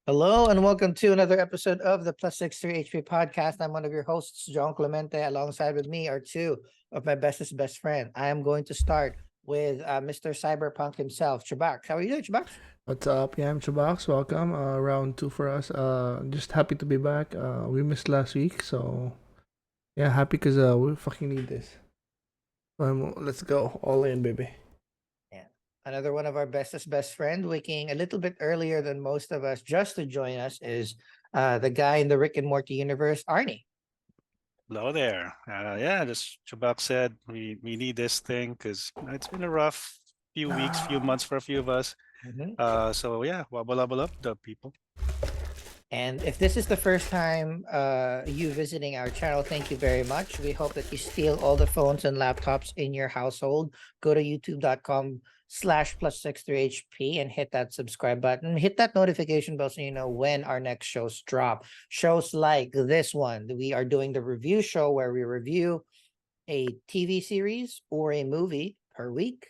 Hello and welcome to another episode of the Plus 63 HP podcast. I'm one of your hosts, John Clemente. Alongside with me are two of my bestest best friend. I am going to start with Mr. Cyberpunk himself, CHUBAX. How are you doing, CHUBAX? What's up? Yeah, I'm CHUBAX. Welcome. Round two for us. Just happy to be back. We missed last week, so yeah, happy because we fucking need this. Let's go all in, baby. Yeah. Another one of our bestest best friend, waking a little bit earlier than most of us just to join us is the guy in the Rick and Morty universe, Arnie. Hello there. Yeah, just Chubak said we need this thing because it's been a rough few weeks, few months for a few of us. Mhm. So yeah, wobble up the people. And if this is the first time you visiting our channel, thank you very much. We hope that you steal all the phones and laptops in your household. Go to youtube.com/plus63hp and hit that subscribe button. Hit that notification bell so you know when our next shows drop. Shows like this one. We are doing the review show where we review a TV series or a movie per week.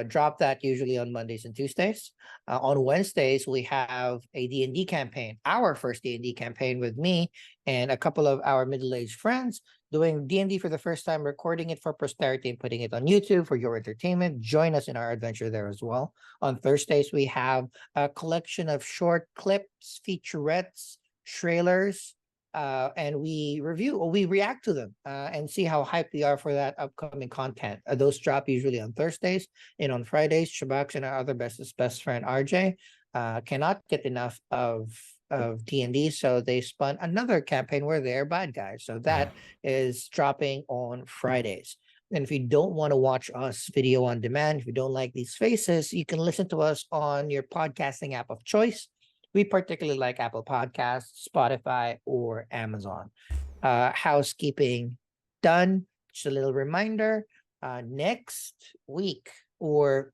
Drop that usually on Mondays and Tuesdays. On Wednesdays, we have a D&D campaign, our first D&D campaign with me and a couple of our middle-aged friends doing D&D for the first time, recording it for posterity and putting it on YouTube for your entertainment. Join us in our adventure there as well. On Thursdays, we have a collection of short clips, featurettes, trailers, and we review or we react to them and see how hyped we are for that upcoming content. Those drop usually on Thursdays, and on Fridays, CHUBAX and our other best friend RJ cannot get enough of D&D, so they spun another campaign where they're bad guys. So that is dropping on Fridays. And if you don't want to watch us video on demand, if you don't like these faces, you can listen to us on your podcasting app of choice. We particularly like Apple Podcasts, Spotify, or Amazon. Housekeeping done. Just a little reminder, next week or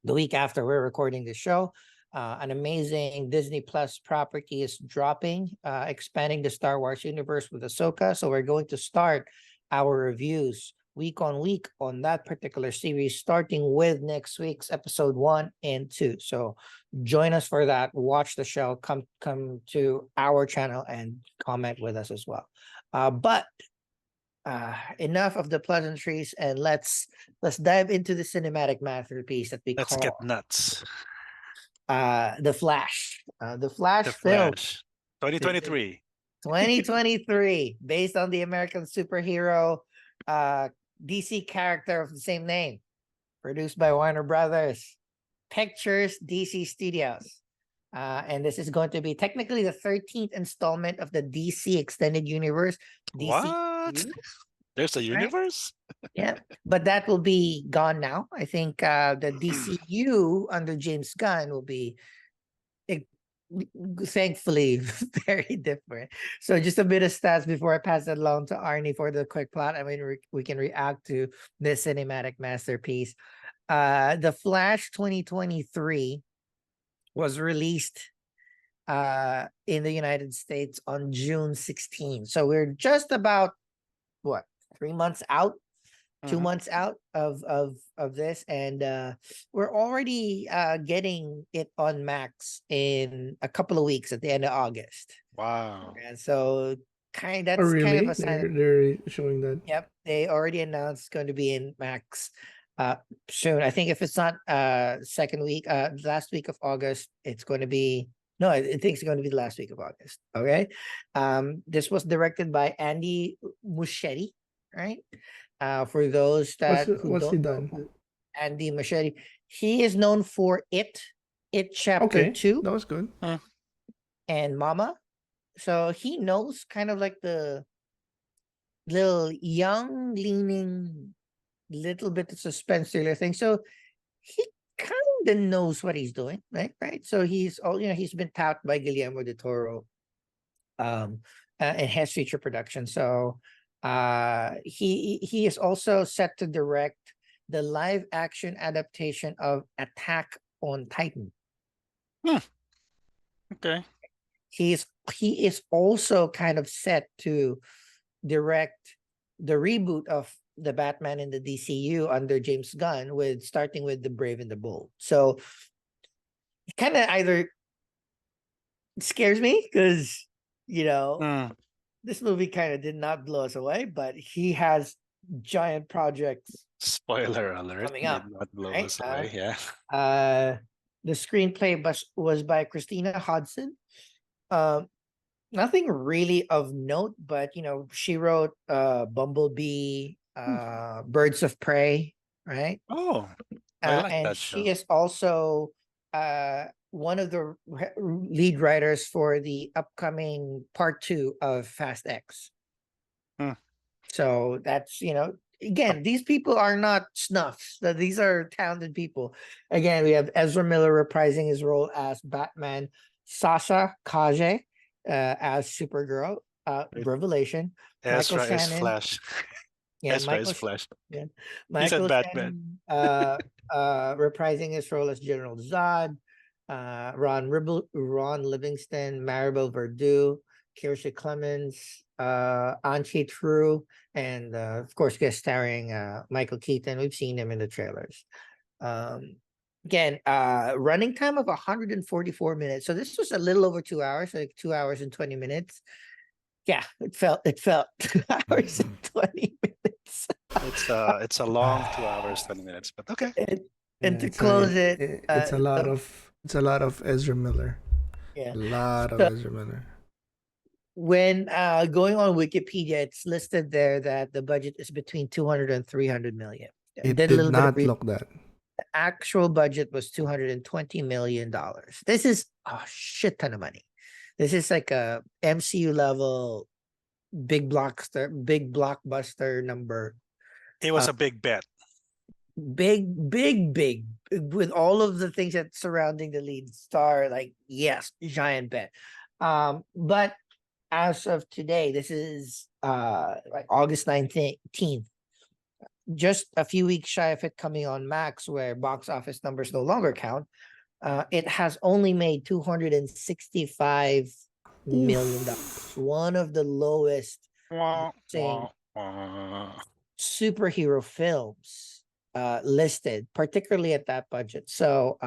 the week after we're recording the show, an amazing Disney Plus property is dropping, expanding the Star Wars universe with Ahsoka. So we're going to start our reviews week on week on that particular series, starting with next week's episode 1 and 2. So join us for that. Watch the show. Come to our channel and comment with us as well. But enough of the pleasantries, and let's dive into the cinematic masterpiece that we Let's call get nuts. the Flash. The Flash The film Flash, 2023. 2023, based on the American superhero DC character of the same name, produced by Warner Brothers Pictures DC Studios. And this is going to be technically the 13th installment of the DC Extended Universe. What? There's a right? universe? Yeah, but that will be gone now. I think the DCU under James Gunn will be thankfully very different. So just a bit of stats before I pass it along to Arnie for the quick plot. I mean, we can react to this cinematic masterpiece. The Flash 2023 was released in the United States on June 16. So we're just about what, 3 months out, 2 months out of this, and we're already getting it on Max in a couple of weeks at the end of August. Wow. And so Oh, that's kind of really? a sign. They're showing that. Yep, they already announced it's going to be in Max soon. I think if it's not second week, last week of August, it's going to be, no, I think it's going to be the last week of August. Okay. This was directed by Andy Muschietti, right? For those that who What's he don't done? know Andy Muschietti, he is known for It Chapter Okay, 2 that was good. and Mama. So he knows kind of like the little young leaning little bit of suspense thriller thing. So he kind of knows what he's doing, right? Right. So he's all, he's been tapped by Guillermo del Toro and has feature production. So he is also set to direct the live action adaptation of Attack on Titan. Okay. He is also kind of set to direct the reboot of the Batman in the DCU under James Gunn, with starting with The Brave and the Bold. So kind of either scares me because Mm, this movie kind of did not blow us away, but he has giant projects spoiler alert, coming did up, not blow right? us away. Yeah. Uh, the screenplay was by Christina Hodson. Um, Nothing really of note, but she wrote Bumblebee, Birds of Prey, right? Oh, I like And that she show. is also one of the lead writers for the upcoming part 2 of Fast X. Hmm. So that's Up- again, these people are not snuffs. These are talented people. Again, we have Ezra Miller reprising his role as Batman, Sasha Kaje as Supergirl, Right. Revelation, Michael Ezra is Shannon, Flash. yeah, Ezra is Flash. Yeah, He said Michael Batman. Shannon reprising his role as General Zod, Ron Livingston, Maribel Verdú, Kirsha Clemens, Anchi True, and of course guest starring Michael Keaton. We've seen him in the trailers. Um, Again, running time of 144 minutes. So this was a little over 2 hours, like 2 hours and 20 minutes. Yeah, it felt 2 hours and 20 minutes. It's a long 2 hours, 20 minutes, but okay. and, Yeah, and to close it, it's a lot of Ezra Miller. yeah. A lot of So Ezra Miller. when going on Wikipedia, it's listed there that the budget is between 200 and 300 million. I It did a did little bit of not look that. the actual budget was $220 million. This is a shit ton of money. This is like a MCU level big blockbuster number. It was Uh, a big bet. big with all of the things that surrounding the lead star. Like, yes, giant bet. But as of today, this is like August 19th, just a few weeks shy of it coming on Max, where box office numbers no longer count. It has only made $265 million, one of the lowest Wah, grossing wah, wah. superhero films listed, particularly at that budget. So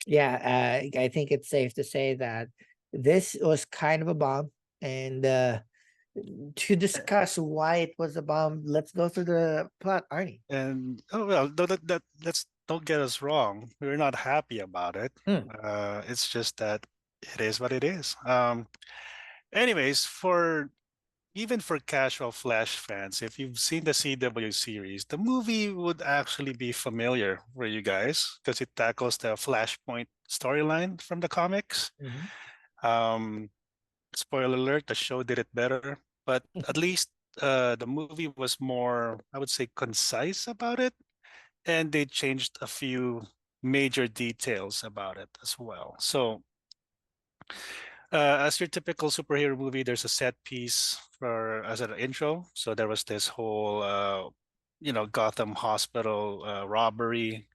yeah, I think it's safe to say that this was kind of a bomb. And to discuss why it was a bomb, let's go through the plot, Arnie. And oh well, let's don't get us wrong. We're not happy about it. Hmm. It's just that it is what it is. Anyways, for even for casual Flash fans, if you've seen the CW series, the movie would actually be familiar for you guys because it tackles the Flashpoint storyline from the comics. Mhm. Um, Spoiler alert, the show did it better, but at least the movie was more, I would say, concise about it, and they changed a few major details about it as well. So as your typical superhero movie, there's a set piece for as an intro. So there was this whole, Gotham hospital robbery.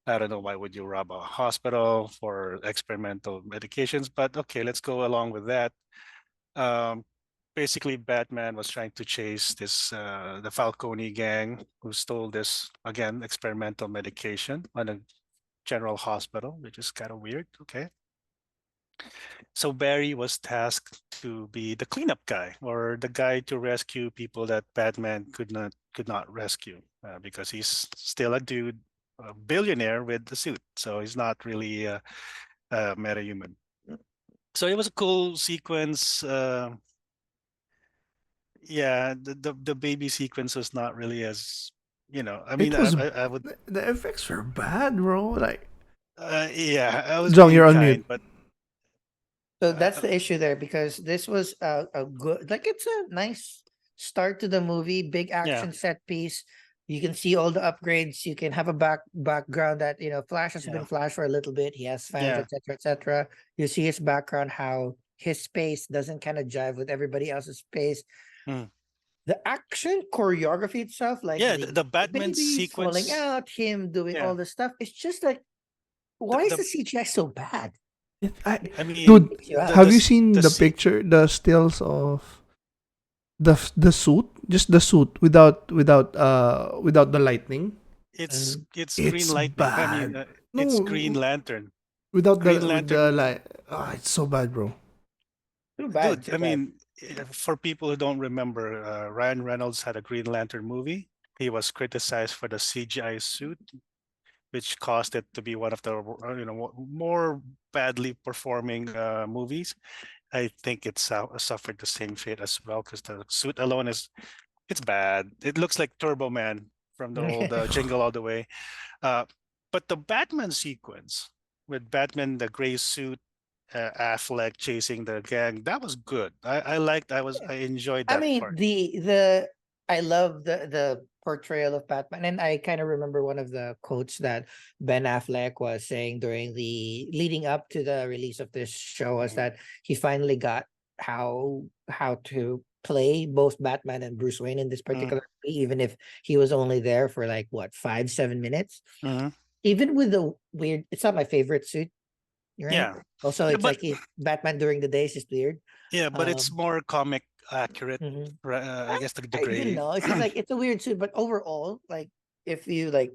I don't know why would you rob a hospital for experimental medications, but okay, let's go along with that. Um, Basically, Batman was trying to chase the Falcone gang who stole this again experimental medication on a general hospital, which is kind of weird. Okay. So Barry was tasked to be the cleanup guy or the guy to rescue people that Batman could not rescue because he's still a dude, a billionaire with the suit. So he's not really a meta-human. So it was a cool sequence. Yeah, the baby sequence was not really as I mean, It was I would the effects were bad, bro. Like, yeah, I was Jong, being you're on kind, mute. but So uh, that's the issue there, because this was a good, like, it's a nice start to the movie, big yeah, action set piece. You can see all the upgrades. You can have a background that Flash has been yeah, Flash for a little bit. He has fans, yeah. etc., etc. You see his background, how his space doesn't kind of jive with everybody else's space. Mm. The action choreography itself, like Yeah, the the Batman babies falling sequence. out, him doing all Yeah, this stuff, it's just like, the, why is the the CGI so bad? I mean, Dude, Freaks you out. have you the seen the se picture, the stills of the suit, just the suit without the lightning? it's Mhm. it's Green It's Lightning. I mean, bad. it's Green No, Lantern. Without Green with the Lantern, like, it's so bad, bro. Too bad, dude. too I bad. mean, for people who don't remember, Ryan Reynolds had a Green Lantern movie. He was criticized for the CGI suit, which caused it to be one of the more badly performing movies. I think it suffered the same fate as well because the suit alone it's bad. It looks like Turbo Man from the old Jingle All the Way. Uh, but the Batman sequence with Batman, the gray suit, Affleck chasing the gang, that was good. I enjoyed I that mean, part. I love the portrayal of Batman, and I kind of remember one of the quotes that Ben Affleck was saying during the leading up to the release of this show was that he finally got how to play both Batman and Bruce Wayne in this Mm, particular movie, even if he was only there for like what 5 7 minutes. mhm. Even with the weird, it's not my favorite suit, right? Yeah, Also, yeah, it's but like Batman during the day is just weird. yeah, but it's Um, more comic accurate. mhm. I guess the I don't gray. know. It's just like it's a weird suit, but overall, like if you like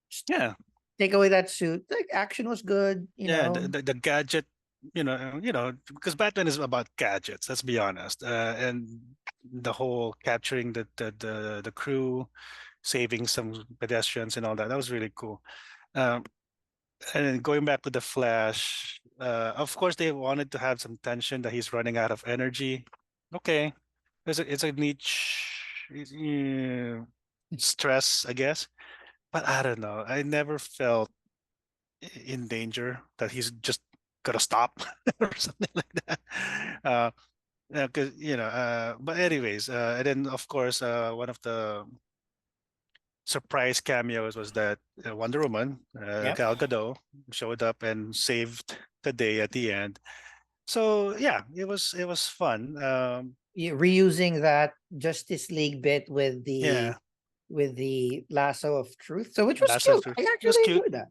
just Yeah, take away that suit, like action was good, you yeah, know. the gadget, because Batman is about gadgets. Let's be honest, and the whole capturing the crew, saving some pedestrians and all that. That was really cool. Um, and then going back to the Flash, of course they wanted to have some tension that he's running out of energy. Okay, it's a niche stress, I guess. But I don't know. I never felt in danger that he's just gonna stop or something like that. Uh, because but anyways, and then of course, one of the surprise cameos was that Wonder Woman, Yep. Gal Gadot, showed up and saved the day at the end. So yeah, it was fun. Reusing that Justice League bit Yeah, with the lasso of truth. So which was that's cute. true. I It was actually cute. enjoyed that.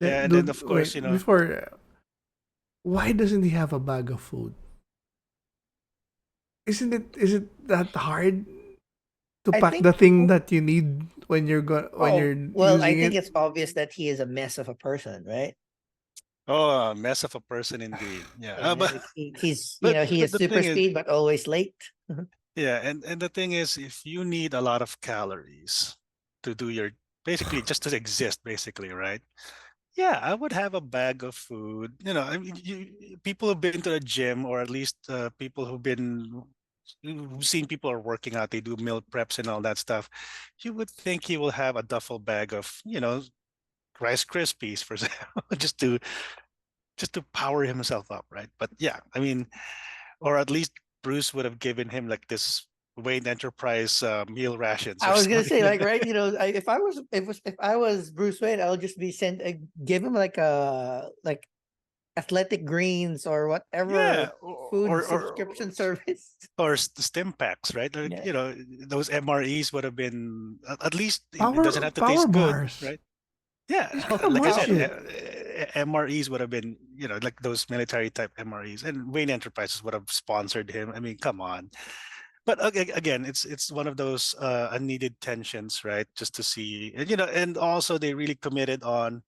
Yeah, Yeah, and then dude. of course, Wait, before, why doesn't he have a bag of food? Isn't it? Is it that hard to I pack think the thing that you need when you're well, I using think it? it's obvious that he is a mess of a person, right? oh, a mess of a person indeed. Yeah, Yeah, but like he's he but is the super thing is, speed but always late. yeah, and the thing is, if you need a lot of calories to do your basically just to exist, basically, right? Yeah, I would have a bag of food. I mean, people who've been to the gym, or at least people who've seen people are working out, they do meal preps and all that stuff. You would think he will have a duffel bag of, Rice Krispies, for example, just to power himself up, right? But yeah, I mean, or at least Bruce would have given him like this Wayne Enterprise meal rations I or was gonna something say, like like, that. right, if I was Bruce Wayne, I would just be sent give him like a like athletic greens or Yeah, whatever food subscription service. or stim packs, right? Like, Yeah. those MREs would have been at least it doesn't Power have to power taste good, bars. right? Yeah, He's gonna like I munch said, Power. it. MREs would have been, like those military type MREs, and Wayne Enterprises would have sponsored him. I mean, come on. But again, it's one of those unneeded tensions, right? Just to see, and also they really committed on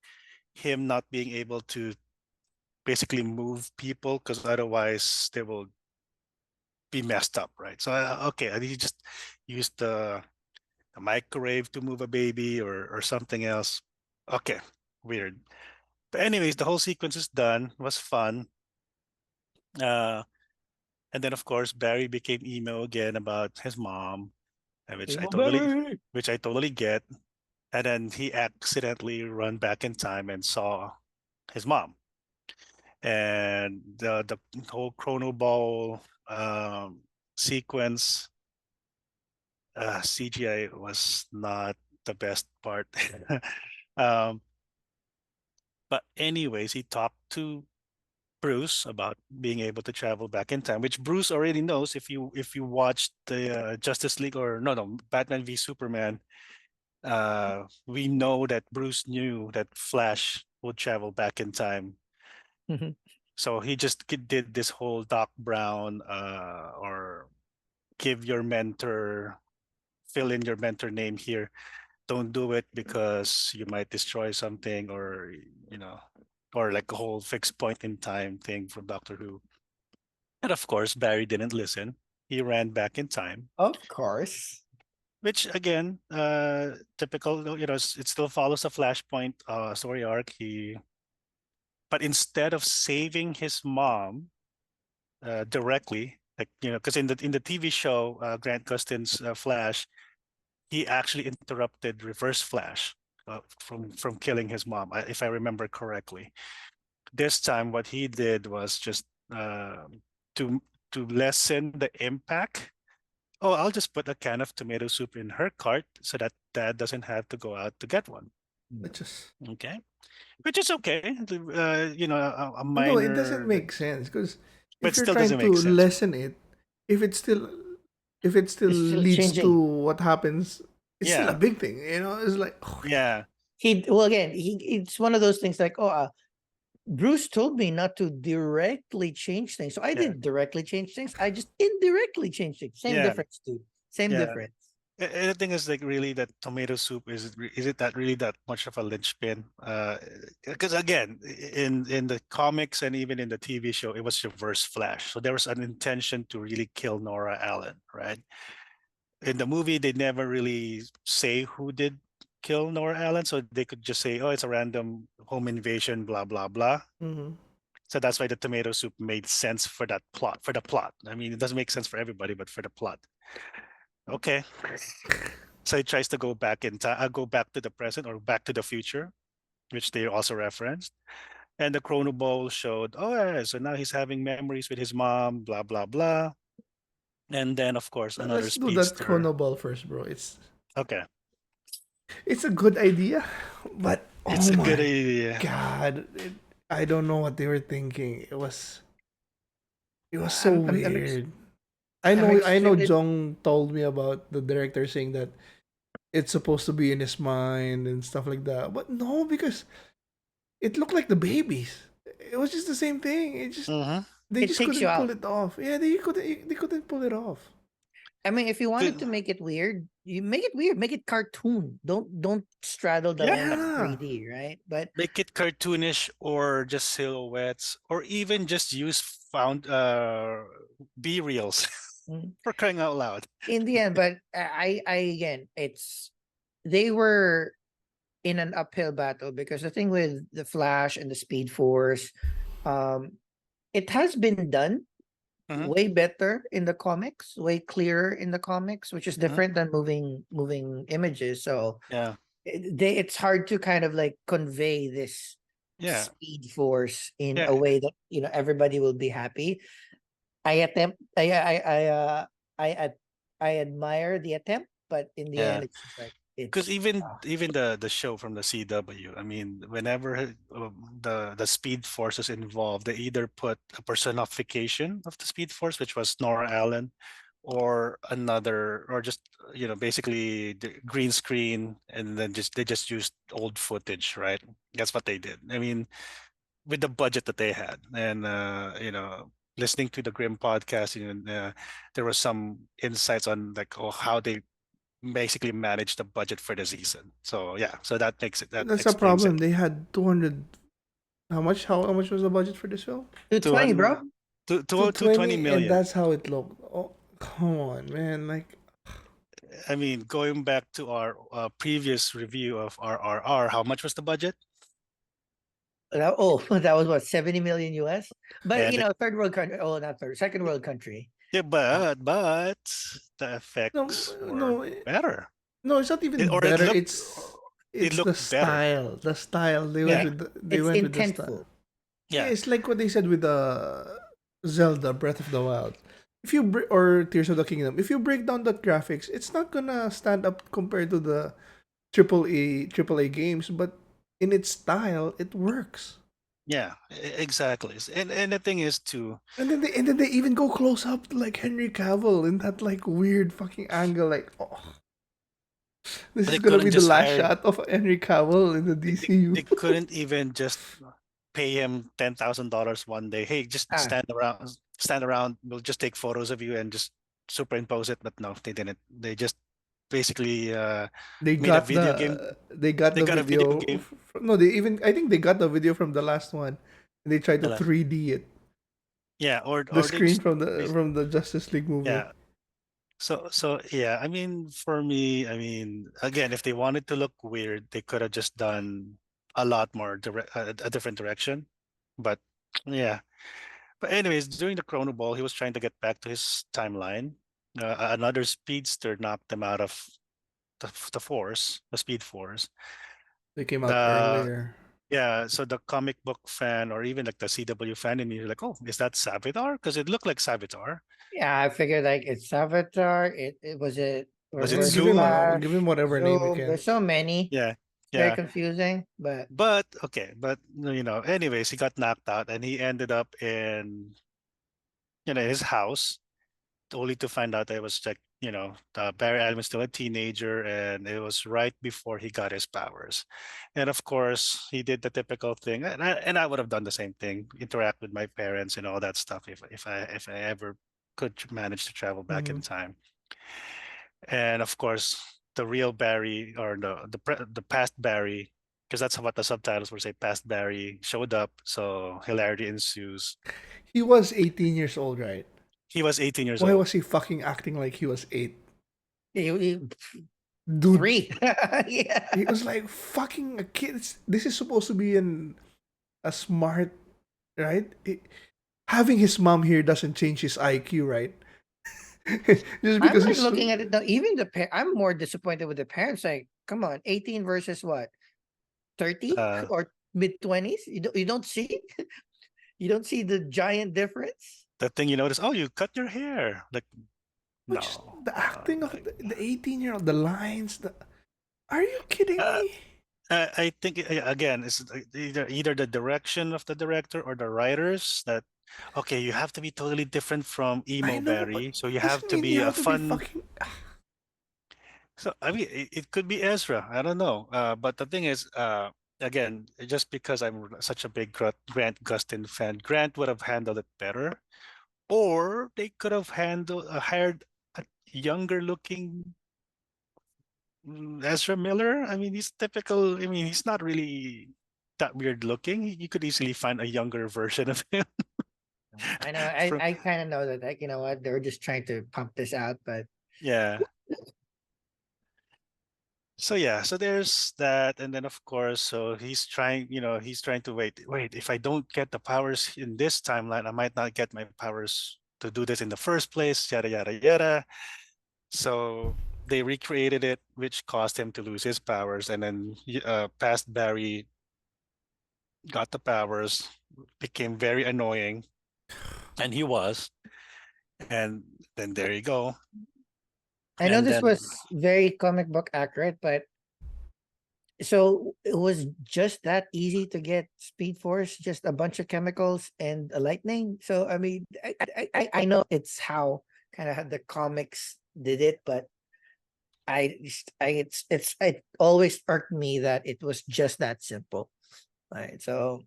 him not being able to basically move people because otherwise they will be messed up, right? So okay, he just used the microwave to move a baby or something else. Okay, weird. But anyways, the whole sequence is done. It was fun. Uh, and then of course Barry became emo again about his mom, which I Emo totally, Berry. which I totally get. And then he accidentally run back in time and saw his mom. And the whole chrono ball sequence, CGI was not the best part. um, but anyways, he talked to Bruce about being able to travel back in time, which Bruce already knows if you watched the Justice League, or no, Batman v Superman. We know that Bruce knew that Flash would travel back in time, so he just did this whole Doc Brown, or give your mentor, fill in your mentor name here. Don't do it because you might destroy something, or you know or like a whole fixed point in time thing from Doctor Who. And of course, Barry didn't listen. He ran back in time, Of course. which again, typical, it still follows a Flashpoint story arc. But instead of saving his mom directly, like, because in the TV show, Grant Gustin's Flash, he actually interrupted Reverse Flash from killing his mom, if I remember correctly. This time, what he did was just to lessen the impact. Oh, I'll just put a can of tomato soup in her cart so that Dad doesn't have to go out to get one. It just Okay, which is okay. A no, it doesn't minor, make sense because but if it you're still trying doesn't to make sense. lessen it, if it still if it still It's still leads to changing. what happens, it's still a Yeah, big thing. It's like yeah, It's one of those things like, Bruce told me not to directly change things. So I yeah, didn't directly change things. I just indirectly changed things. Same yeah, difference, dude. Same yeah. difference. And the thing is, like, really, that tomato soup is it that really that much of a linchpin? Because again, in the comics and even in the TV show, it was Reverse Flash, so there was an intention to really kill Nora Allen, right? In the movie, they never really say who did kill Nora Allen, so they could just say, "Oh, it's a random home invasion," blah blah blah. mm-hmm. So that's why the tomato soup made sense for that plot. For the plot, I mean, it doesn't make sense for everybody, but for the plot, okay. So he tries to go back in time, go back to the present or back to the future, which they also referenced. And the Chrono Bowl showed, oh yeah, so now he's having memories with his mom, blah blah blah. And then of course another Let's do that speedster. chrono ball first, bro. Okay, It's a good idea, but it's oh a good my idea. god, I don't know what they were thinking. It was so I'm weird. I'm I know extremely Jong told me about the director saying that it's supposed to be in his mind and stuff like that. But no, because it looked like the babies. It was just the same thing. Mm-hmm. They it just takes you couldn't pull out. it off. Yeah, they couldn't pull it off. I mean, if you wanted Good. to make it weird, you make it weird, make it cartoon. Don't straddle the line of Yeah, Yeah. 3D, right? But make it cartoonish or just silhouettes or even just use found B reels mm, for crying out loud. in the end, but I again, they were in an uphill battle because the thing with the Flash and the Speed Force, um, it has been done Mhm, way better in the comics, way clearer in the comics, which is mhm. different than moving images. So Yeah, it's hard to kind of like convey this yeah, Speed Force in yeah, a way that everybody will be happy. I attempt. I admire the attempt, but in the yeah. end, it's just like Because it's. even the show from the CW, I mean, whenever the Speed Force is involved, they either put a personification of the Speed Force, which was Nora Allen, or another, or just basically the green screen, and then they just used old footage, right? That's what they did. I mean, with the budget that they had, and listening to the Grim podcast, there was some insights on like how they basically manage the budget for the season. So yeah, so that That's a explains it. problem. They had 200. How much? How much was the budget for this film? 220, 200 bro. 220 220, and million. that's how it looked. Oh, come on, man! Like I mean, going back to our previous review of RRR, how much was the budget? That was what, 70 million US? But And third world country. Oh, not third, second world country. yeah, Uh, but the no, effects were no, better. no. It's not even Or it better. looked it It's the looked better. style. The style. yeah, They it's went with the style. intentful. Yeah, Yeah, it's like what they said with Zelda Breath of the Wild. If you or Tears of the Kingdom, if you break down the graphics, it's not gonna stand up compared to the triple A games, but in its style, it works. yeah, exactly. And the thing is too, And then they even go close up to like Henry Cavill in that like weird fucking angle. Like, oh, this they is gonna couldn't be the just last hire shot of Henry Cavill in the they DCU. couldn't even just pay him $10,000 one day. Hey, just Ah, stand around. We'll just take photos of you and just superimpose it. But no, they didn't. They just basically They made a got video game. they got They the got a video video. game. No, they even I think they got the video from the last one. And they tried to The last, 3D it. yeah, The or they screen just from the Justice League movie. yeah. So yeah, I mean, for me, I mean, again, if they wanted to look weird, they could have just done a lot more a different direction. But yeah. But anyways, during the Chrono Ball, he was trying to get back to his timeline. Another speedster knocked him out of the force, the speed force. They came out The earlier. Yeah, so the comic book fan or even like the CW fan, and you're like, oh, is that Savitar? Because it looked like Savitar. Yeah, I figured like it's Avatar. It was it Was it Reverse Zoom? Give him Flash, whatever name you Zoom. can. There's so many. Yeah, Very yeah. confusing, but But okay, but anyways, he got knocked out and he ended up in his house, only to find out that it was like Barry Allen was still a teenager, and it was right before he got his powers. And of course, he did the typical thing, and I would have done the same thing, interact with my parents and all that stuff if I ever could manage to travel back in Mhm. time. And of course, the real Barry or the past Barry, because that's what the subtitles would say. Past Barry showed up, so hilarity ensues. He was 18 years old, right? He was 18 years Why old. was he fucking acting like he was 8? he, Dude, 3. Yeah. he was like fucking a kid. This is supposed to be a smart, right? Having his mom here doesn't change his IQ, right? Just I'm because like he's looking at it though. Even I'm more disappointed with the parents. Like, come on, 18 versus what? 30 Uh, or mid 20s? You don't see you don't see the giant difference. the thing you notice, oh, you cut your hair. Like, which no. the acting of the 18-year-old, the lines. Are you kidding Uh, me? I think again, it's either the direction of the director or the writers that okay, you have to be totally different from I emo know, but Barry, so you have doesn't to mean be you a have to be fun. fucking. So I mean, it could be Ezra. I don't know. But the thing is, again, just because I'm such a big Grant Gustin fan, Grant would have handled it better, or they could have hired a younger looking Ezra Miller. I mean, he's typical. I mean, he's not really that weird looking. You could easily find a younger version of him. I know. I, From I kind of know that, like, you know what? They were just trying to pump this out, but yeah. So yeah, so there's that, and then of course, so he's trying to wait. If I don't get the powers in this timeline, I might not get my powers to do this in the first place. Yada yada yada. So they recreated it, which caused him to lose his powers, and then past Barry got the powers, became very annoying, and he was, and then there you go, I know and this then was very comic book accurate, but so it was just that easy to get Speed Force, just a bunch of chemicals and a lightning. So I mean, I know it's how kind of the comics did it, but it always irked me that it was just that simple. Right. So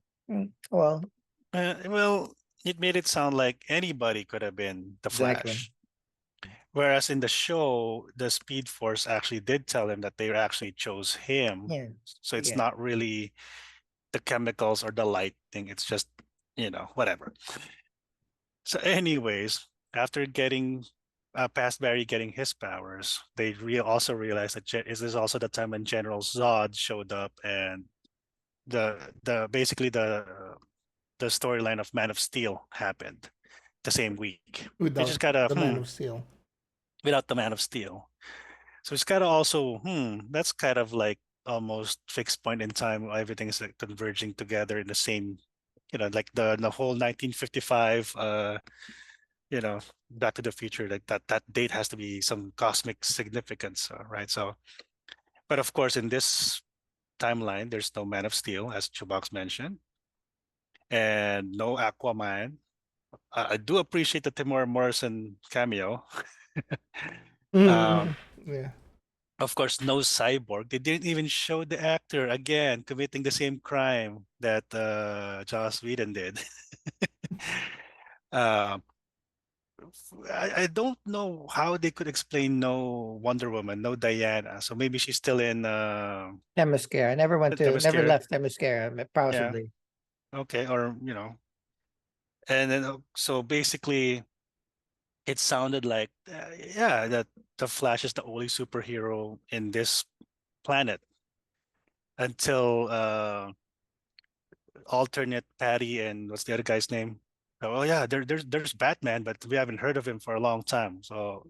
well, well, it made it sound like anybody could have been the exactly. Flash. Whereas in the show, the Speed Force actually did tell him that they actually chose him. Yeah. So it's Yeah. not really the chemicals or the lighting. It's just, whatever. So, anyways, after getting past Barry getting his powers, they also realized that is this also the time when General Zod showed up, and the basically the storyline of Man of Steel happened the same week, which is Without kind of the Man of Steel. without the Man of Steel. So it's kind of also, that's kind of like almost fixed point in time. Everything is like converging together in the same, like the whole 1955, you know, Back to the Future. Like that date has to be some cosmic significance, right? So, but of course, in this timeline, there's no Man of Steel, as CHUBAX mentioned, and no Aquaman. I do appreciate the Timur Morrison cameo. Mm, um, yeah. Of course, no Cyborg. They didn't even show the actor again committing the same crime that Joss Whedon did. um, I don't know how they could explain no Wonder Woman, no Diana. So maybe she's still in Themyscira. Never Themyscira. left Themyscira, Yeah. possibly. Okay. Or and then so basically it sounded like yeah, that the Flash is the only superhero in this planet until alternate Patty and what's the other guy's name? Oh yeah, there's Batman, but we haven't heard of him for a long time. So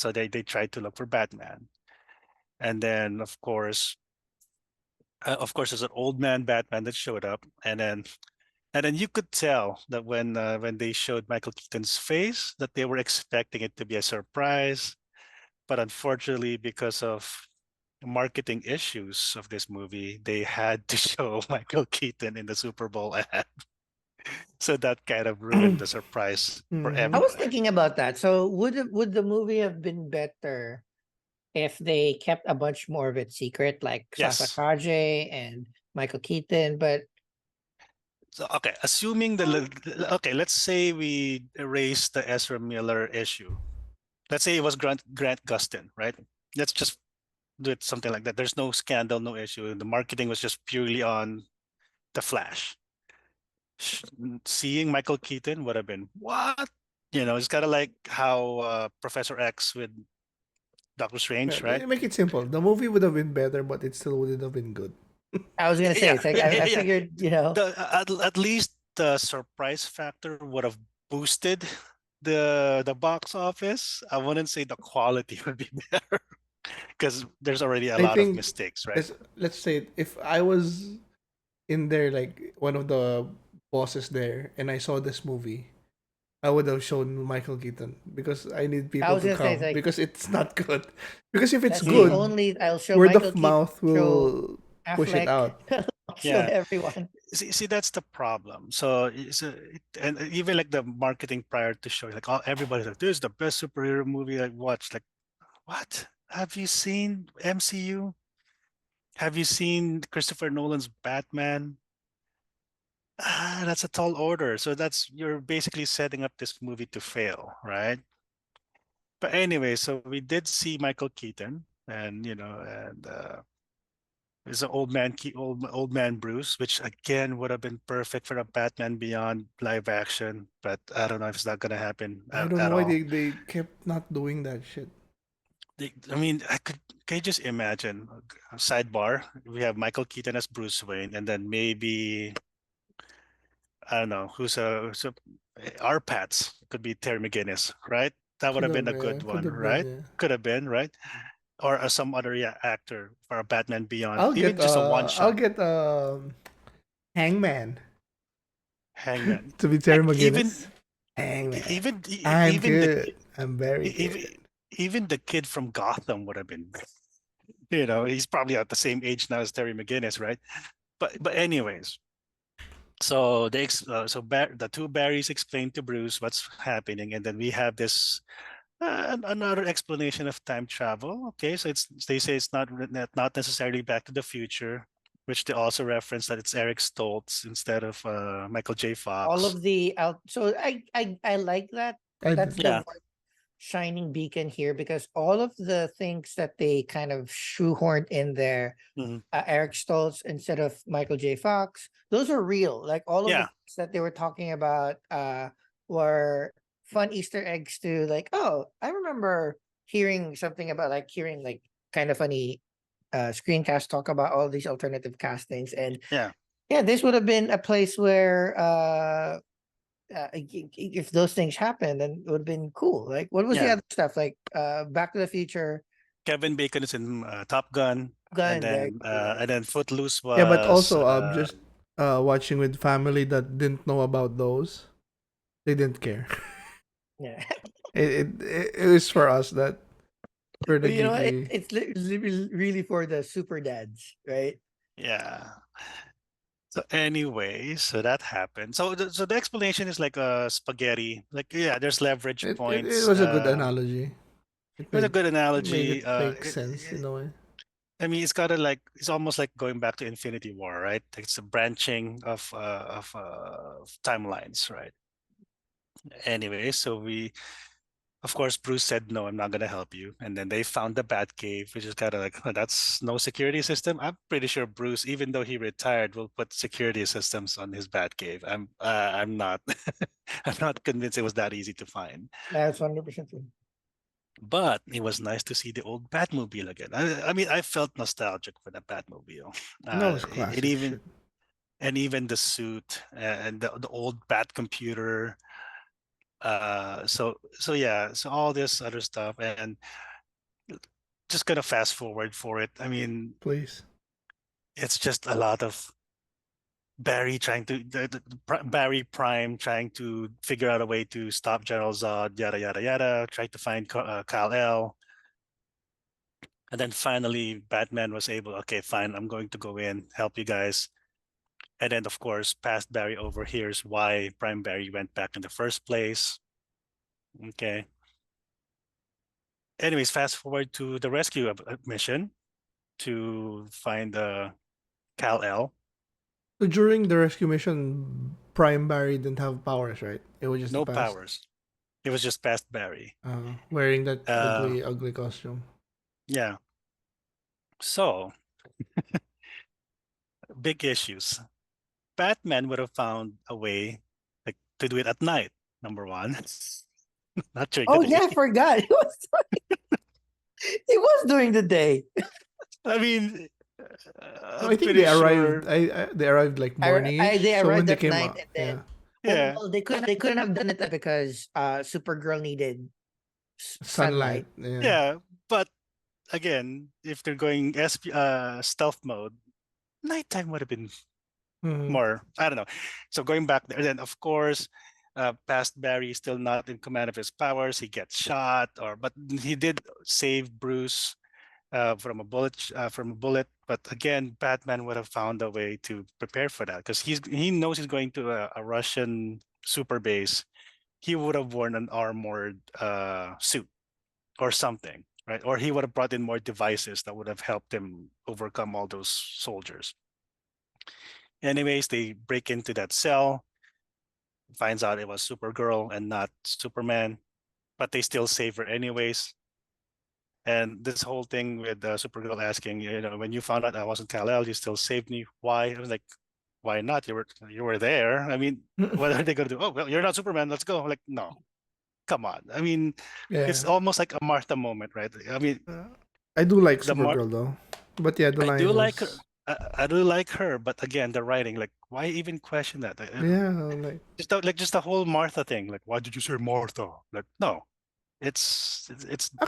they tried to look for Batman, and then of course, there's an old man Batman that showed up, and then you could tell that when they showed Michael Keaton's face, that they were expecting it to be a surprise, but unfortunately, because of marketing issues of this movie, they had to show Michael Keaton in the Super Bowl ad. So that kind of ruined the surprise for I Mhm. was everyone. thinking about that. So would the movie have been better if they kept a bunch more of it secret, like Sasa Yes. Kaje and Michael Keaton? But So okay, assuming okay, let's say we erase the Ezra Miller issue. Let's say it was Grant Gustin, right? Let's just do it something like that. There's no scandal, no issue. The marketing was just purely on the Flash. Seeing Michael Keaton would have been what? It's kind of like how Professor X with Doctor Yeah, Strange, right? make it simple. The movie would have been better, but it still wouldn't have been good. I was gonna say, Yeah, it's like I yeah. figured, At least the surprise factor would have boosted the box office. I wouldn't say the quality would be better because there's already a I lot of think mistakes, right? let's say if I was in there like one of the bosses there and I saw this movie, I would have shown Michael Keaton because I need I people was to gonna say it's come like because it's not good. Because if it's that's the Mm, good, only I'll show word Michael of Keaton, mouth show will push it Affleck, out. I'll show yeah. everyone. See, that's the problem. So, and even like the marketing prior to show, like, oh, everybody's like, this is the best superhero movie I watched. Like, what? Have you seen MCU? Have you seen Christopher Nolan's Batman? That's a tall order. So you're basically setting up this movie to fail, right? But anyway, so we did see Michael Keaton, and there's an old man Bruce, which again would have been perfect for a Batman Beyond live action, but I don't know if it's not gonna happen I don't know at why all. they kept not doing that shit. I mean, can you just imagine? Sidebar: we have Michael Keaton as Bruce Wayne, and then maybe I don't know our Pats could be Terry McGinnis, right? That would Could have have been a good yeah, could one, have been right? yeah. Could have been, right? Or some other actor for a Batman Beyond, even just a one I'll shot. get Hangman Hangman. to be Terry Heck, even McGinnis. Hangman. even I'm even the good. I'm very even good. even the kid from Gotham would have been. He's probably at the same age now as Terry McGinnis, right? But anyways, so the two Barrys explain to Bruce what's happening, and then we have this another explanation of time travel. Okay, so they say it's not necessarily Back to the Future, which they also reference that it's Eric Stoltz instead of Michael J. All Fox. of the out. So I like that. I That's the Yeah. one shining beacon here because all of the things that they kind of shoehorned in there, Mhm. Eric Stoltz instead of Michael J. Fox, those are real. Like all of the Yeah. things that they were talking about were fun Easter eggs to like, oh, I remember hearing like kind of funny screencast talk about all these alternative castings. And Yeah. yeah, this would have been a place where if those things happened, then it would have been cool. Like, what was the Yeah. other stuff? Like, Back to the Future, Kevin Bacon is in Top Gun, and Gun, there then you go, yeah. Footloose yeah, but was also just watching with family that didn't know about those. They didn't care. Yeah. It was for us that for the But you know, geeky. really for the super dads, right? yeah. So anyway, so that happened. So the explanation is like spaghetti. Like yeah, there's leverage It points. was a good analogy. It It was a made good made analogy. it make sense in a way. I mean, it's almost like going back to Infinity War, right? It's a branching of timelines, right? Anyway, so of course, Bruce said, no, I'm not going to help you. And then they found the Batcave, which is kind of like, "Oh, that's no security system." I'm pretty sure Bruce, even though he retired, will put security systems on his Batcave. I'm not, I'm not convinced it was that easy to find. That's 100% true. But it was nice to see the old Batmobile again. I mean, I felt nostalgic for the Batmobile. That was It classic even shit. and even the suit and the old Bat computer. So yeah, so all this other stuff, and just gonna fast forward for it. I mean, Please. it's just a lot of Barry trying to Barry Prime trying to figure out a way to stop General Zod, yada yada yada, trying to find Kal-El. And then finally, Batman was able, okay, fine, I'm going to go in, help you guys. And then, of course, past Barry overhears why Prime Barry went back in the first place. Okay. Anyways, fast forward to the rescue mission to find Kal-El. So during the rescue mission, Prime Barry didn't have powers, right? It was just the No past. powers. It was just past Barry. Wearing that Uh, ugly costume. yeah. So, big issues. Batman would have found a way like to do it at night, number one. Not during the Oh day. yeah, I forgot. He was during the day. I mean, No, I'm I think pretty they arrived. sure. They arrived like morningish. They So when arrived they at came night out, and then Yeah, well, they couldn't have done it because Supergirl needed sunlight. sunlight. Yeah. yeah. But again, if they're going stealth mode, nighttime would have been Mhm. more. I don't know. So going back there, then of course, past Barry is still not in command of his powers. He gets shot, but he did save Bruce from a bullet. But again, Batman would have found a way to prepare for that because he knows he's going to a Russian super base. He would have worn an armored suit or something, right? Or he would have brought in more devices that would have helped him overcome all those soldiers. Anyways, they break into that cell, finds out it was Supergirl and not Superman, but they still save her anyways. And this whole thing with Supergirl asking, when you found out I wasn't Kal-El, you still saved me. Why? I was like, why not? You were there. I mean, what are they gonna do? Oh well, you're not Superman. Let's go. Like, no, come on. I mean, it's Yeah. almost like a Martha moment, right? I mean, I do like the Mar- Supergirl though, but yeah, the I do line like her. was I do like her, but again, the writing, like, why even question that? yeah, like Just the whole Martha thing. Like, why did you say Martha? Like, no, it's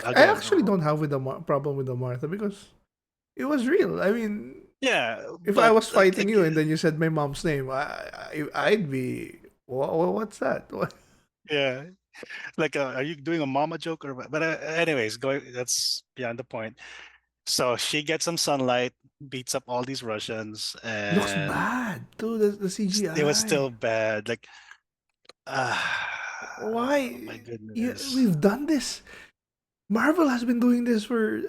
I again, actually don't have with the problem with the Martha because it was real. I mean, yeah, if I but was fighting you and again, then you said my mom's name, I'd be what's that? What? yeah, like, are you doing a mama joke or what? But anyways, going that's beyond the point. So she gets some sunlight, beats up all these Russians, Looks and bad, dude. The it was CGI. still bad. Like, my Why? goodness. We've done this. Marvel has been doing this for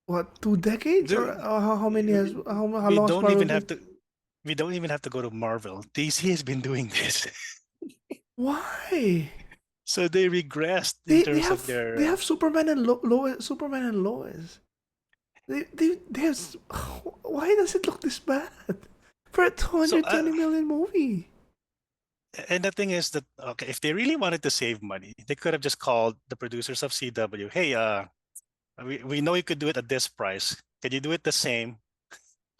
what 2 decades or Dude, how many has how we long has don't Marvel even been? have to. We don't even have to go to Marvel. DC has been doing this, Why? so they regressed in They terms of have their. Superman and Lois. Superman and Lois. They have. Why does it look this bad for a So, 220 million movie? and the thing is that, okay, if they really wanted to save money, they could have just called the producers of CW. Hey, we know you could do it at this price. Can you do it the same?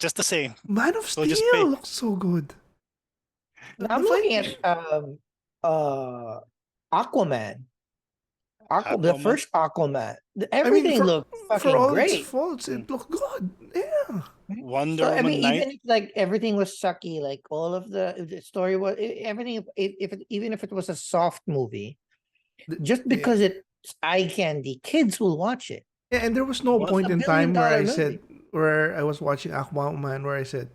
Just the same. Man of We'll just Steel pay. looks so good. I'm The looking fight. at uh Aquaman. The Aquaman. first Aquaman. I mean, Everything looked for fucking all its great. faults, Mm. it looked good. Yeah. Wonder So I mean, Woman even 9. if like everything was sucky, like all of the story was everything. Even if it was a soft movie, just Yeah. because it's eye candy, kids will watch it. Yeah, and there was no What? It's point a in billion time where dollar I said movie. where I was watching Aquaman where I said,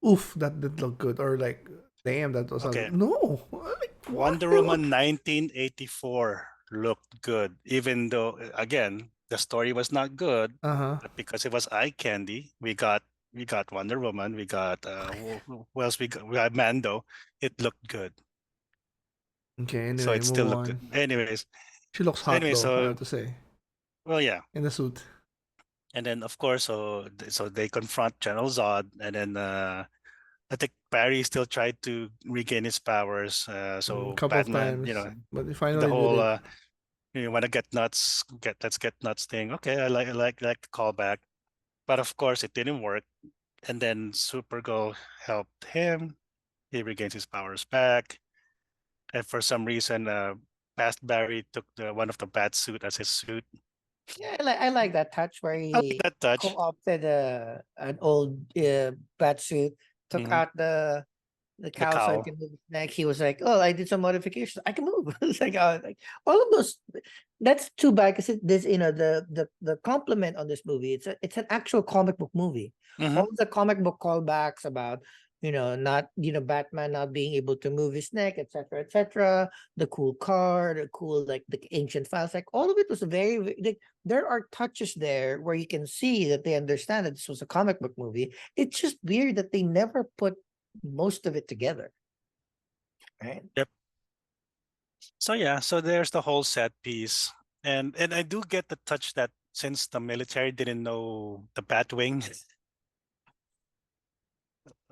"Oof, that did look good," or like, "Damn, that was ugly." Okay. No, like, why? Wonder Woman 1984 looked good, even though, again, the story was not good, Uh huh. but because it was eye candy, we got Wonder Woman, we got who else we got Mando. It looked good. Okay, So anyway, it still move looked good. on. Anyways, She looks hot anyway, though, I so have to say, well, yeah. in the suit. And then of course, so they confront General Zod, and then I think Barry still tried to regain his powers. So Couple of Batman, times, but they the finally did whole it. you want to get nuts, let's get nuts thing. Okay, I like the callback, but of course it didn't work. And then Supergirl helped him. He regains his powers back, and for some reason, past Barry took the one of the bat suit as his suit. Yeah, I like that touch where I like he that touch. co-opted an old bat suit, took Mhm. out the The cow so it cow. can move its neck. He was like, "Oh, I did some modifications. I can move." It's like, oh, like all of those. That's too bad because this, the compliment on this movie. It's an actual comic book movie. Hmm. All the comic book callbacks about not Batman not being able to move his neck, etc., etc. The cool car, the cool like the ancient files, like all of it was like, there are touches there where you can see that they understand that this was a comic book movie. It's just weird that they never put most of it together, right? Yep. So yeah, so there's the whole set piece, and I do get the touch that since the military didn't know the Batwing,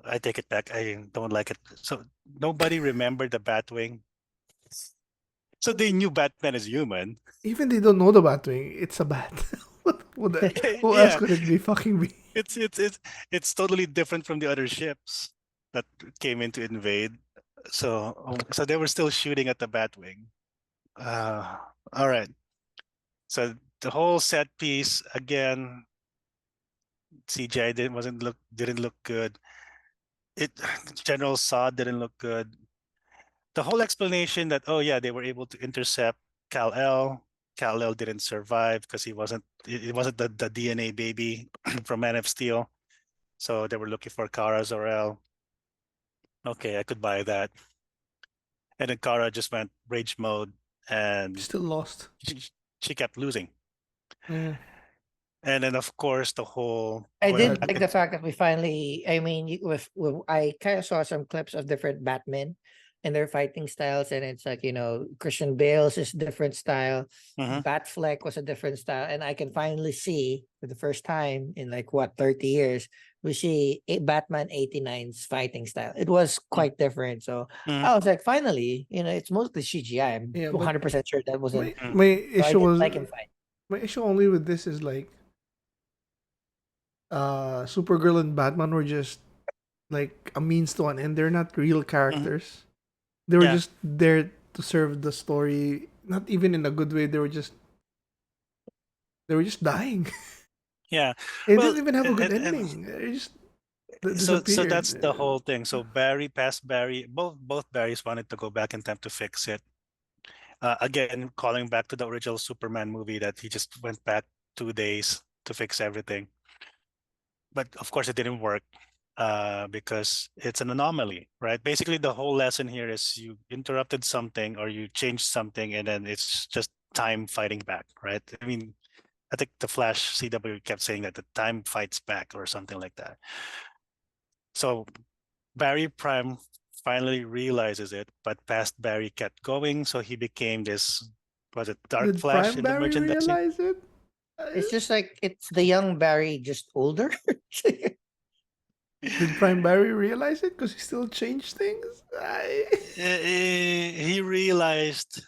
I take it back. I don't like it. So nobody remembered the Batwing. So they knew Batman is human. Even they don't know the Batwing. It's a bat. Who else Yeah, could it be? Fucking be? it's it's it's it's totally different from the other ships that came in to invade. So they were still shooting at the Batwing. Uh, all right. So the whole set piece again, CGI didn't look good. It General Saw didn't look good. The whole explanation that, oh yeah, they were able to intercept Kal-El. Kal-El didn't survive because it wasn't the DNA baby from Man of Steel. So they were looking for Kara Zor-El. Okay, I could buy that. And then Kara just went rage mode, and Still lost. she kept losing. Yeah. And then of course the whole I well, did Sad. like the fact that we finally, I mean, I kind of saw some clips of different Batmen and their fighting styles, and it's like, Christian Bale's is different style, mhm. Batfleck was a different style, and I can finally see for the first time in like what 30 years, we see Batman 89's fighting style. It was quite different. So Mhm. I was like, finally, it's mostly CGI. I'm Yeah, but 100% sure that wasn't. Mm. my So I issue did was like him fight. my issue only with this is like Supergirl and Batman were just like a means to an end. They're not real Mhm. characters. They were Yeah, just there to serve the story, not even in a good way. They were just dying. yeah. It Well, didn't even have a good and ending. They just so disappeared. that's the whole thing. So Barry, past Barry, both Barrys wanted to go back in time to fix it. Again, calling back to the original Superman movie that he just went back 2 days to fix everything. But of course, it didn't work because it's an anomaly, right? Basically, the whole lesson here is you interrupted something or you changed something, and then it's just time fighting back, right? I mean, I think the Flash CW kept saying that the time fights back or something like that. So Barry Prime finally realizes it, but past Barry kept going, so he became this, was it Dark Did Flash Prime in the Barry merchandising? realize it? It's just like it's the young Barry, just older. Did Prime Barry realize it? Because he still changed things. He realized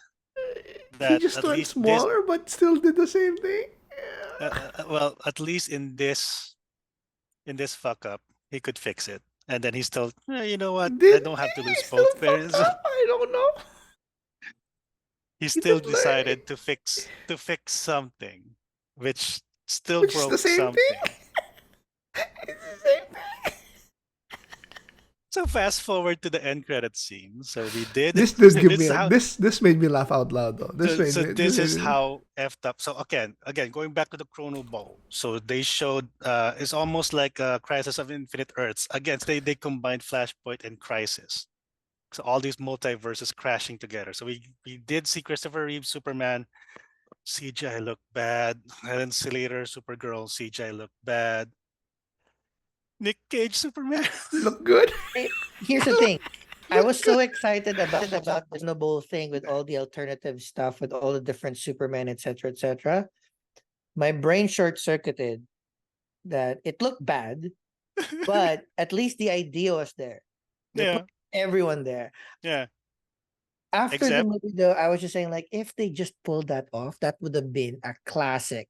He that just at went least this, smaller, but still did the same thing. well, at least in this fuck up, he could fix it. And then he still, you know what? I Did don't have to he lose still both fucked parents. up? I don't know. He He still did learn, decided to fix something, which still which is the broke same something. thing. It's the same thing. So fast forward to the end credit scene. So we did. This did give This me is a how. this made me laugh out loud though. This So, made so me this this made is me how effed up. So again, going back to the Chrono Ball. So they showed. It's almost like a Crisis of Infinite Earths. Again, they combined Flashpoint and Crisis. So all these multiverses crashing together. So we did see Christopher Reeve Superman. CGI looked bad. Helen Slater Supergirl CGI looked bad. Nick Cage Superman. look good. Here's the thing. I was so excited about the Noble thing with all the alternative stuff, with all the different Superman, etc., etc. My brain short circuited that it looked bad, but at least the idea was there. They Yeah, put everyone there. yeah. After the Except movie, though, I was just saying, like, if they just pulled that off, that would have been a classic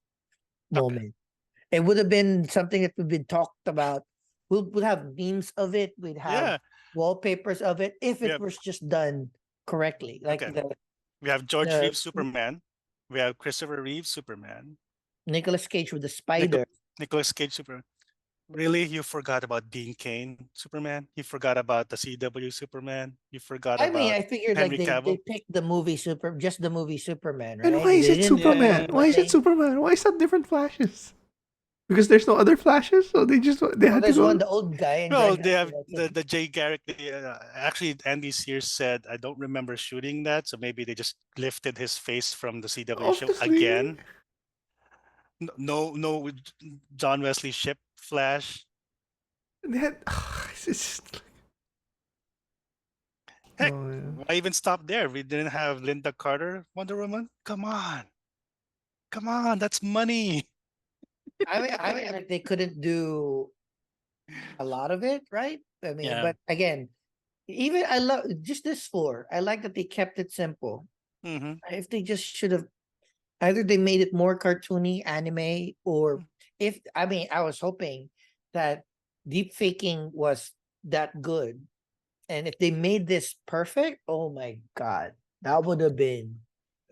okay. moment. It would have been something that would be talked about. We'll have memes of it. We'd have Yeah, wallpapers of it if we it have was just done correctly. Like okay. We have George the Reeves Superman. We have Christopher Reeves Superman. Nicolas Cage with the Nicol spider. Nicolas Cage Superman. Really, you forgot about Dean Cain Superman? You forgot about the CW Superman? You forgot I mean, about I figured like Henry they Cavill? picked the movie just the movie Superman, And right? why is They it didn't put Superman? Yeah. any Why is it money. Superman? Why is that different Flashes? Because there's no other Flashes, so they Well, had to there's one, go. the old guy, and Well, Greg they have Hughes, that's it. the Jay Garrick. Actually, Andy Sears said, I don't remember shooting that, so maybe they just lifted his face from the CW show Obviously, again. No, John Wesley Ship Flash. they had. It's just, Heck, oh yeah. why even stop there? We didn't have Linda Carter, Wonder Woman. Come on, that's money. I mean, like, they couldn't do a lot of it, right? I mean, Yeah. but again, even I love just this four. I like that they kept it simple. Mm-hmm. If they just should have either they made it more cartoony, anime, or if I mean, I was hoping that deep faking was that good. And if they made this perfect, oh my god, that would have been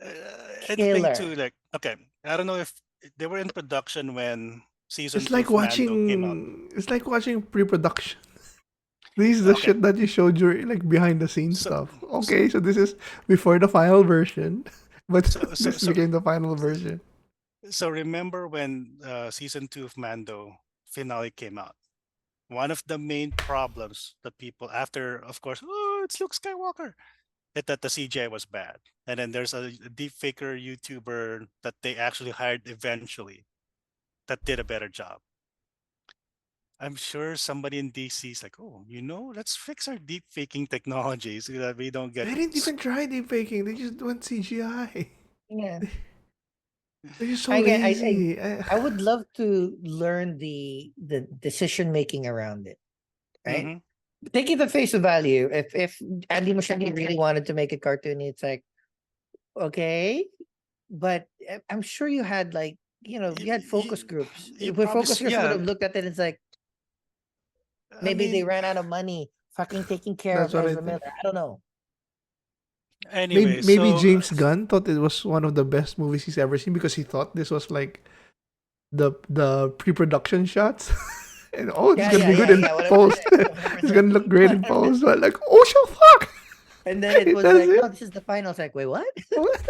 And the thing too, killer. like, okay, I don't know if they were in production when season It's two like of Mando came out. watching. It's like watching pre-production. This is the Okay, shit that you showed during like behind the scenes so stuff. so Okay, so this is before the final version, but so so this so, became the final version. so remember when season two of Mando finale came out? One of the main problems that people after, of course, oh, it's Luke Skywalker, that the CGI was bad. And then there's a deep faker YouTuber that they actually hired eventually that did a better job. I'm sure somebody in DC is like, oh, let's fix our deep faking technology so that we don't get. They didn't even try deep faking. They just went CGI. Yeah. They're just so Again, lazy. I would love to learn the decision making around it, right? Mm-hmm. Take it at face value. If Andy Muschietti really wanted to make a cartoon, it's like okay, but I'm sure you had like you had focus groups. You Where probably, focus groups would yeah. have looked at it, it's like I maybe they mean, ran out of money fucking taking care That's of what I Ezra think. Miller. I don't know. anyway, Maybe so James Gunn thought it was one of the best movies he's ever seen because he thought this was like the pre-production shots. And oh, it's Yeah, gonna yeah, be good yeah, in yeah. post. Whatever It's they're gonna look great in whatever. post. But like, oh, so fuck. And then it It was like, no, doesn't. this is the final. It's like, wait, what? What?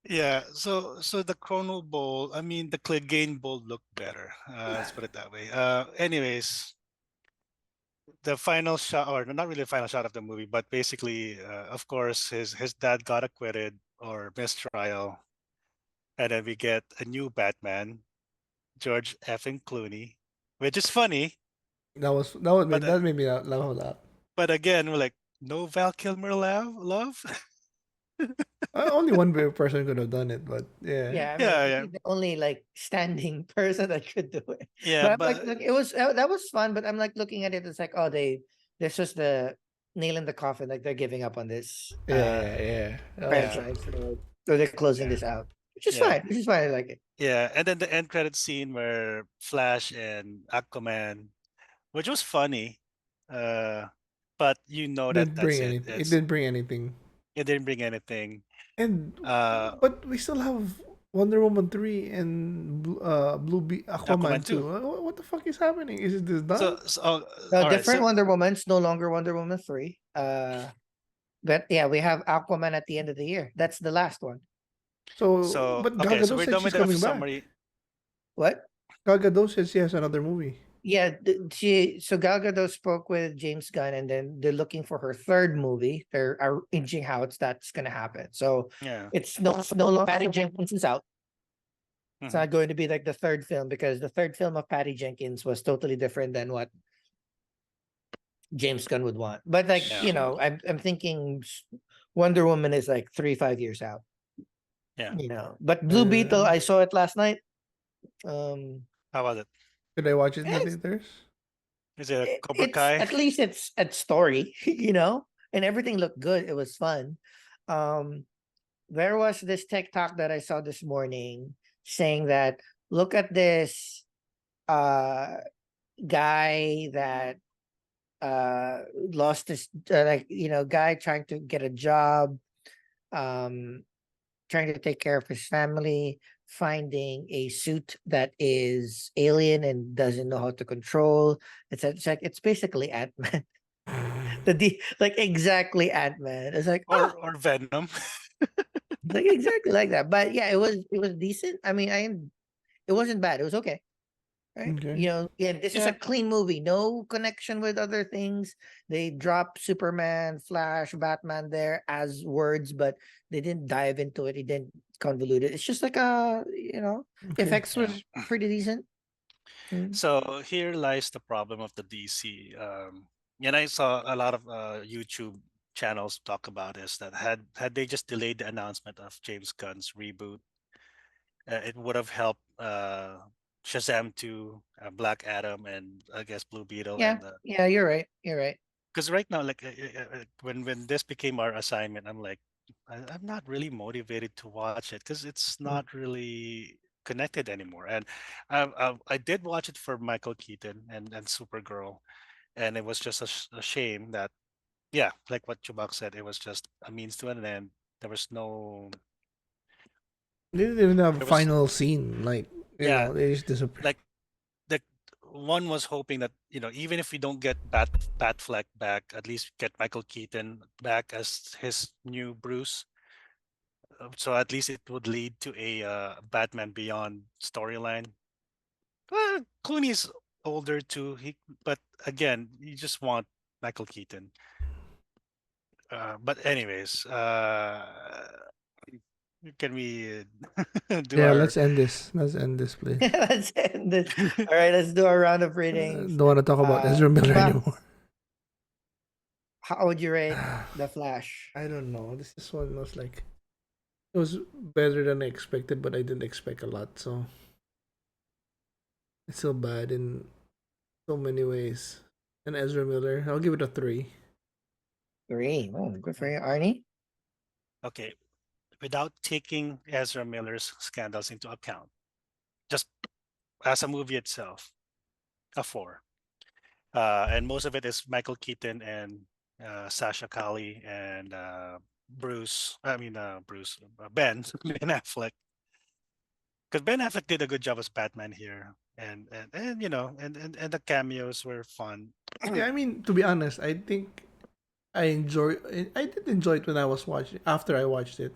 yeah, so the Chrono Bowl, I mean, the Clegane Bowl looked better. Let's put it that way. Anyways, the final shot, or not really the final shot of the movie, but basically, of course, his dad got acquitted or mistrial, and then we get a new Batman, George effing Clooney, which is funny, but That made me laugh a lot. again, we're like, no Val Kilmer love. Only one person could have done it, but yeah. Yeah, I mean, Yeah, yeah, he's the only like standing person that could do it. yeah, But I'm like, but look, it was that was fun. But I'm like looking at it, it's like, oh, this was the nail in the coffin. Like they're giving up on this Yeah. yeah, franchise, so they're closing yeah, this out, which is yeah. fine. Which is fine. I like it. Yeah, and then the end credit scene where Flash and Aquaman, which was funny, uh, but that Didn't that's bring it. anything. It didn't bring anything. It didn't bring anything. And Uh, but we still have Wonder Woman 3 and Aquaman Aquaman 2. too. What the fuck is happening? Is this So, done? No, all right. different So, Wonder Woman's no longer Wonder Woman 3. But yeah, we have Aquaman at the end of the year. That's the last one. But Gal okay. So Gadot we're said done she's with the coming back. summary. What? Gal Gadot says she has another movie. Yeah, so Gal Gadot spoke with James Gunn, and then they're looking for her third movie. They're arranging how that's gonna happen. So Yeah. it's no longer Patty Jenkins is out. It's Mhm. not going to be like the third film because the third film of Patty Jenkins was totally different than what James Gunn would want. But like, Yeah. you know, I'm thinking Wonder Woman is like 3-5 years out. Yeah. You know, but Blue Beetle, I saw it last night. How was it? Could I watch it in the It's theaters? Is it a Cobra it's Kai? at least it's a story, you know, and everything looked good. It was fun. Um, there was this TikTok that I saw this morning saying that look at this guy that lost his like you know guy trying to get a job, um trying to take care of his family, finding a suit that is alien and doesn't know how to control. It's like it's basically Ant-Man. Like exactly Ant-Man. It's like Or Venom? like exactly like that. But yeah, it was decent. I mean, it wasn't bad. It was okay. Right? Okay. You know, yeah, this is a Yeah. clean movie. No connection with other things. They dropped Superman, Flash, Batman there as words, but they didn't dive into it. It didn't convolute it. It's just like Okay. effects were Yeah. pretty decent. Mm. So here lies the problem of the DC. And I saw a lot of YouTube channels talk about this, that had they just delayed the announcement of James Gunn's reboot, it would have helped Shazam 2, Black Adam, and I guess Blue Beetle, Yeah, and yeah, you're right. You're right. because right now, like when this became our assignment, I'm like, I'm not really motivated to watch it because it's Mm. not really connected anymore. And I did watch it for Michael Keaton and Supergirl, and it was just a shame that, yeah, like what Chubak said, it was just a means to an end. There was no, They didn't even have a there was, final scene. Like, yeah, they just disappear. like the one was hoping that, even if we don't get Batfleck back, at least get Michael Keaton back as his new Bruce. So at least it would lead to a Batman Beyond storyline. Well, Clooney's older too. But again, you just want Michael Keaton. But anyways, can we do Yeah, our? let's end this. Let's end this, please. Let's end this. All right, let's do a round of ratings. Don't want to talk about Ezra Miller Chuba, anymore. how would you rate The Flash? I don't know. This one was like, it was better than I expected, but I didn't expect a lot. So it's still bad in so many ways. And Ezra Miller, I'll give it a 3. 3. Oh, good for you, Arnie. Okay, without taking Ezra Miller's scandals into account, just as a movie itself, a 4. And most of it is Michael Keaton and Sasha Cali and Ben Ben Affleck, because Ben Affleck did a good job as Batman here, and and the cameos were fun. Yeah, I mean, to be honest, I think I did enjoy it when I was watching, after I watched it.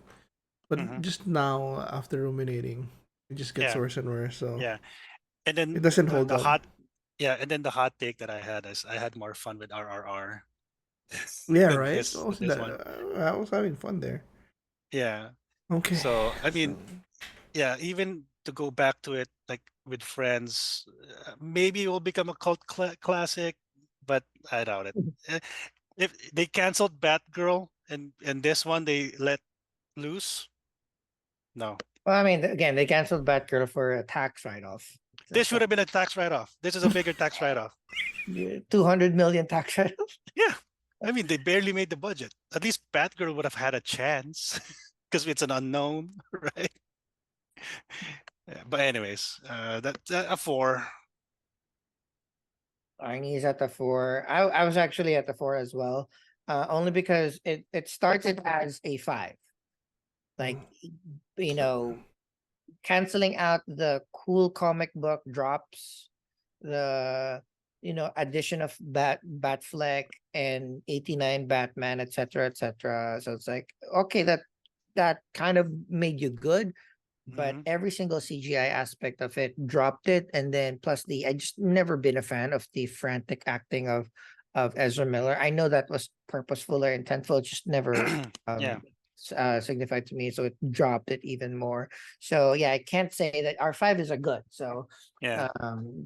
But Mhm. just now, after ruminating, it just gets Yeah, worse and worse. So yeah, and it then doesn't hold the up. hot yeah, and then the hot take that I had is I had more fun with RRR Yeah, than right. this this one. I was having fun there. Yeah, Okay. so I So mean, yeah, even to go back to it like with friends, maybe it will become a cult classic, but I doubt it. Eh, If they canceled Batgirl and this one they let loose, no, Well, I mean, again, they canceled Batgirl for a tax write-off. So this it's should like have been a tax write-off. This is a bigger tax write-off. 200 million tax write-off. Yeah, I mean they barely made the budget. At least Batgirl would have had a chance because it's an unknown, right? Yeah, but anyways, that a 4. Arnie's at the 4. I was actually at the 4 as well. Only because it started as a 5. Like, you know, canceling out the cool comic book drops, the addition of Batfleck and 89 Batman, etc., etc. So it's like, okay, that kind of made you good, but Mm-hmm. every single CGI aspect of it dropped it. And then plus I just never been a fan of the frantic acting of Ezra Miller. I know that was purposeful or intentful, it just never Yeah, signified to me, so it dropped it even more. So yeah, I can't say that R5 is a good. So yeah,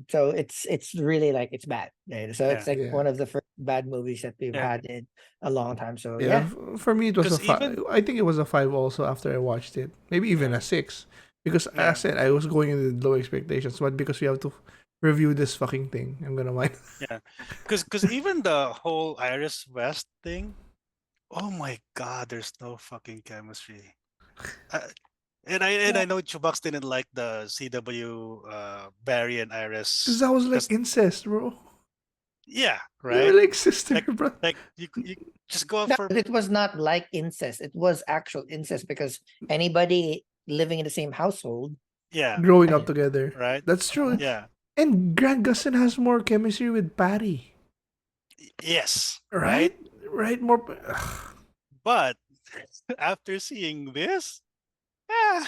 so it's really like it's bad. Right? So yeah. it's like yeah. one of the first bad movies that we've Yeah. had in a long time. So Yeah, yeah, for me it was a 'Cause 5. even I think it was a 5 also after I watched it. Maybe even Yeah. a 6. Because as I Yeah. said, I was going in with low expectations, but because we have to review this fucking thing, I'm gonna mind. Yeah. Cause even the whole Iris West thing, oh my god, there's no fucking chemistry. Uh, and I know Chubax didn't like the CW Barry and Because Iris that was like because incest, bro. yeah, They were right? like sister, Like bro. you just go no, for but it was not like incest. It was actual incest because anybody living in the same household. yeah, Growing up together. right? That's true. Yeah. And Grant Gustin has more chemistry with Patty. Yes, right? Right? Right? More. But after seeing this, yeah,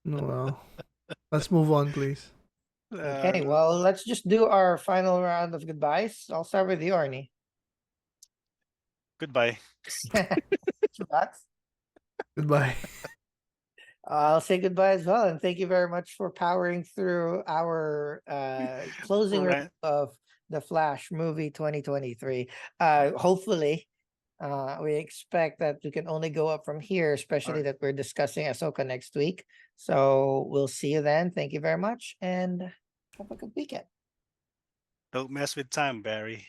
No, well. Let's move on, please. Okay, well, let's just do our final round of goodbyes. I'll start with you, Arnie. goodbye. Chubax? Goodbye. I'll say goodbye as well, and thank you very much for powering through our closing review Right. of the Flash movie 2023. Hopefully, we expect that we can only go up from here, especially that we're discussing Ahsoka next week. So we'll see you then. Thank you very much, and have a good weekend. Don't mess with time, Barry.